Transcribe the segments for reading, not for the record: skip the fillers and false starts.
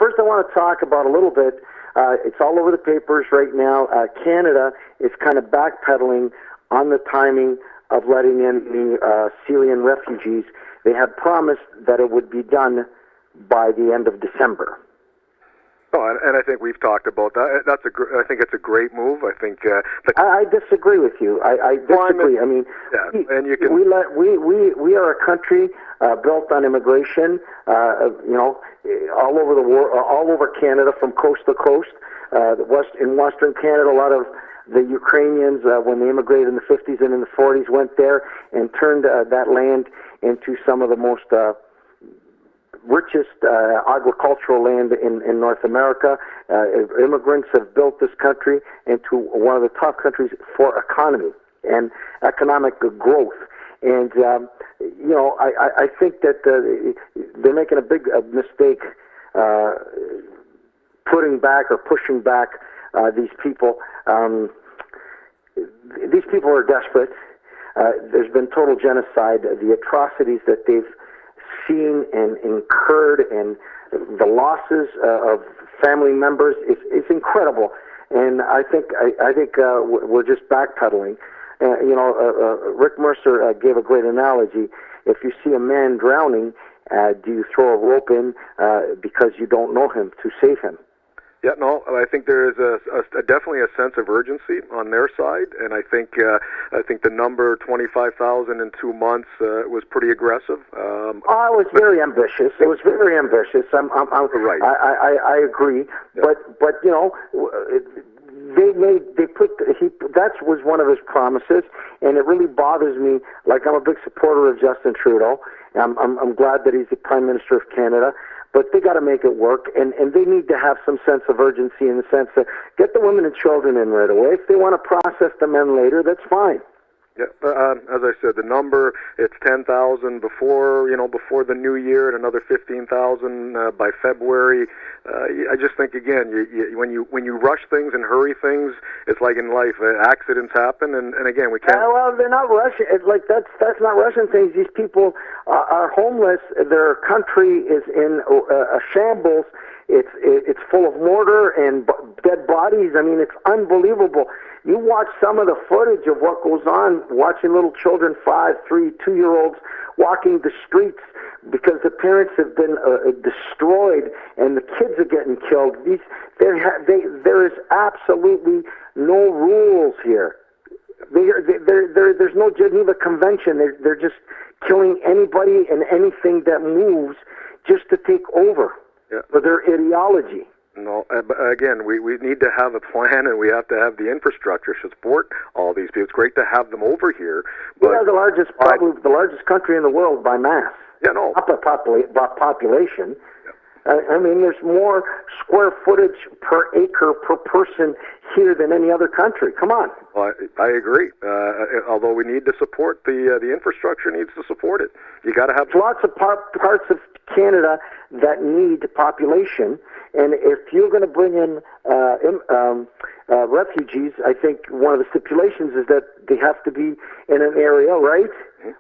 first I want to talk about a little bit. It's all over the papers right now. Canada is kind of backpedaling on the timing of letting in the Syrian refugees. They had promised that it would be done by the end of December. Oh, and I think we've talked about that. I think it's a great move. I think. I disagree with you. I disagree. I mean, and you can. We are a country built on immigration. All over the world, all over Canada, from coast to coast. In Western Canada, a lot of the Ukrainians, when they immigrated in the 50s and in the 40s, went there and turned that land into some of the most richest agricultural land in North America. Immigrants have built this country into one of the top countries for economy and economic growth. And, I think that they're making a big mistake putting back or pushing back these people. These people are desperate. There's been total genocide. The atrocities that they've seen and incurred, and the losses of family members is incredible. And I think we're just backpedaling. Rick Mercer gave a great analogy. If you see a man drowning, do you throw a rope in because you don't know him to save him? Yeah, no, I think there is definitely a sense of urgency on their side, and I think the number 25,000 in 2 months was pretty aggressive. It was very ambitious. It was very ambitious. Right. I agree, yeah. but that was one of his promises, and it really bothers me. Like, I'm a big supporter of Justin Trudeau. I'm glad that he's the Prime Minister of Canada. But they got to make it work, and they need to have some sense of urgency in the sense that get the women and children in right away. If they want to process the men later, that's fine. Yeah, as I said, the number, it's 10,000 before the new year, and another 15,000 by February. I just think, again, when you rush things and hurry things, it's like in life, accidents happen, and again, we can't. Well, they're not rushing. That's not rushing things. These people are homeless. Their country is in a shambles. It's full of mortar and dead bodies. I mean, it's unbelievable. You watch some of the footage of what goes on, watching little children, 5, 3, 2-year-olds, walking the streets because the parents have been destroyed and the kids are getting killed. There is absolutely no rules here. There's no Geneva Convention. They're just killing anybody and anything that moves just to take over for their ideology. No, but again, we need to have a plan, and we have to have the infrastructure to support all these people. It's great to have them over here. But we are probably the largest country in the world by mass. Yeah, no. Not by population. Yeah. I mean, there's more square footage per acre per person here than any other country. Come on. Well, I agree. Although we need to support the infrastructure needs to support it. You got to have lots of parts of Canada that need population. And if you're going to bring in refugees, I think one of the stipulations is that they have to be in an area, right,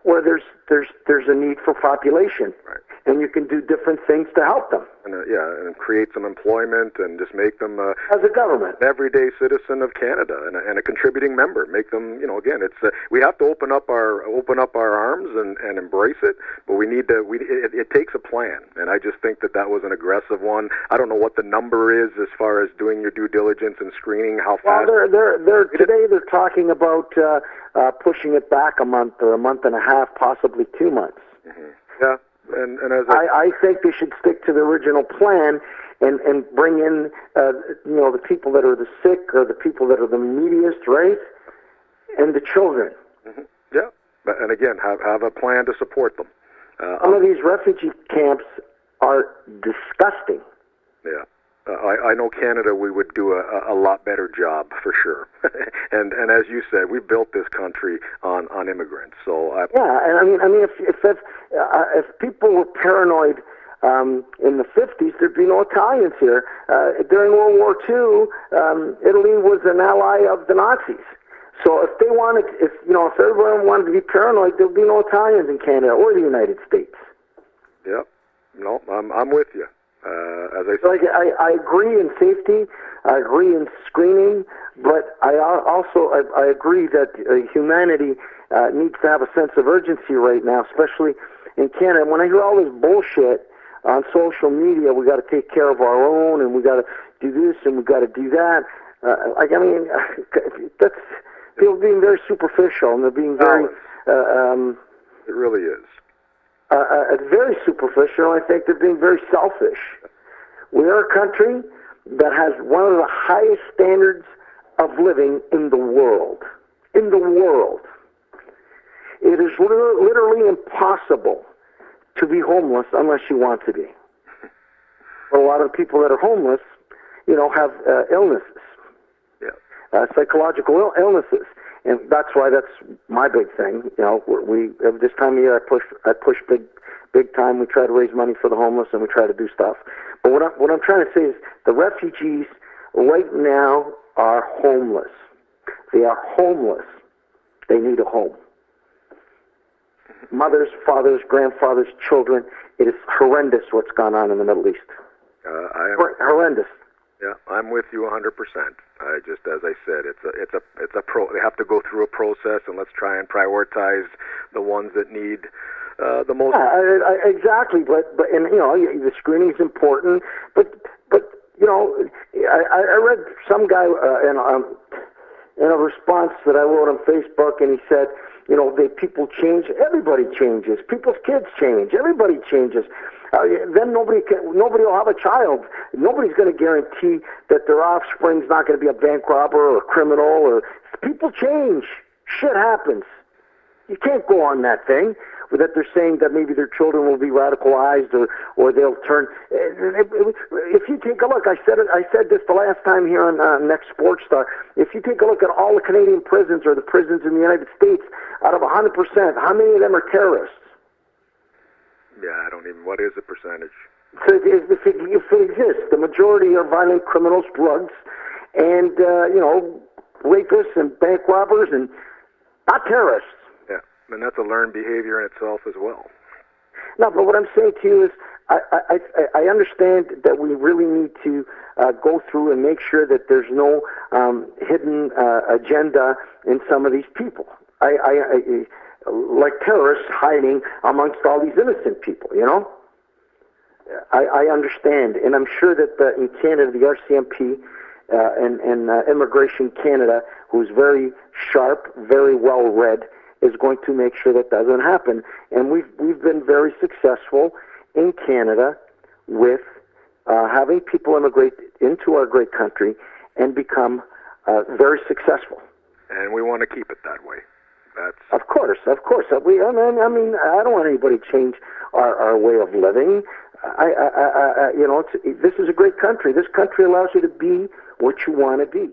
where there's a need for population, right. And you can do different things to help them. And and create some employment and just make them as a government an everyday citizen of Canada and a contributing member. Make them, again, it's we have to open up our arms and embrace it, but we need to. It takes a plan, and I just think that was an aggressive one. I don't know what the number is as far as doing your due diligence and screening how fast. Well, they're talking about pushing it back a month or a month and a half, possibly 2 months. Mm-hmm. Yeah. And as I think they should stick to the original plan and bring in the people that are the sick or the people that are the neediest, right, and the children. Mm-hmm. Yeah, and again, have a plan to support them. Some of these refugee camps are disgusting. Yeah. I know Canada, we would do a lot better job for sure, and as you said, we built this country on immigrants. So and I mean, if people were paranoid in the 50s, there'd be no Italians here. During World War II, Italy was an ally of the Nazis. So if everyone wanted to be paranoid, there'd be no Italians in Canada or the United States. Yep. No, I'm with you. As I said, like I agree in safety, I agree in screening, but I agree that humanity needs to have a sense of urgency right now, especially in Canada. When I hear all this bullshit on social media, we got to take care of our own, and we got to do this, and we got to do that. That's people being very superficial, and they're being very. It really is. Very superficial. I think they're being very selfish. We are a country that has one of the highest standards of living in the world. In the world. It is literally impossible to be homeless unless you want to be. But a lot of people that are homeless, have illnesses. Yeah. Psychological illnesses. And that's why that's my big thing. We this time of year I push big time. We try to raise money for the homeless, and we try to do stuff. But what I'm trying to say is the refugees right now are homeless. They are homeless. They need a home. Mothers, fathers, grandfathers, children. It is horrendous what's gone on in the Middle East. Horrendous. Yeah, I'm with you 100%. As I said, they have to go through a process, and let's try and prioritize the ones that need the most. Yeah, exactly. But the screening is important. But I read some guy in a response that I wrote on Facebook, and he said, people change. Everybody changes. People's kids change. Everybody changes. Then nobody will have a child. Nobody's going to guarantee that their offspring's not going to be a bank robber or a criminal. Or people change. Shit happens. You can't go on that thing that they're saying that maybe their children will be radicalized or they'll turn. If you take a look, I said this the last time here on Next Sports Star. If you take a look at all the Canadian prisons or the prisons in the United States, out of 100%, how many of them are terrorists? Yeah, I don't even. What is the percentage? So if it exists, the majority are violent criminals, drugs, and rapists and bank robbers, and not terrorists. Yeah, and that's a learned behavior in itself as well. No, but what I'm saying to you is, I understand that we really need to go through and make sure that there's no hidden agenda in some of these people. Like terrorists hiding amongst all these innocent people, I understand, and I'm sure that in Canada, the RCMP and Immigration Canada, who's very sharp, very well read, is going to make sure that doesn't happen. And we've been very successful in Canada with having people immigrate into our great country and become very successful. And we want to keep it that way. Of course. I mean, I don't want anybody to change our way of living. This is a great country. This country allows you to be what you want to be.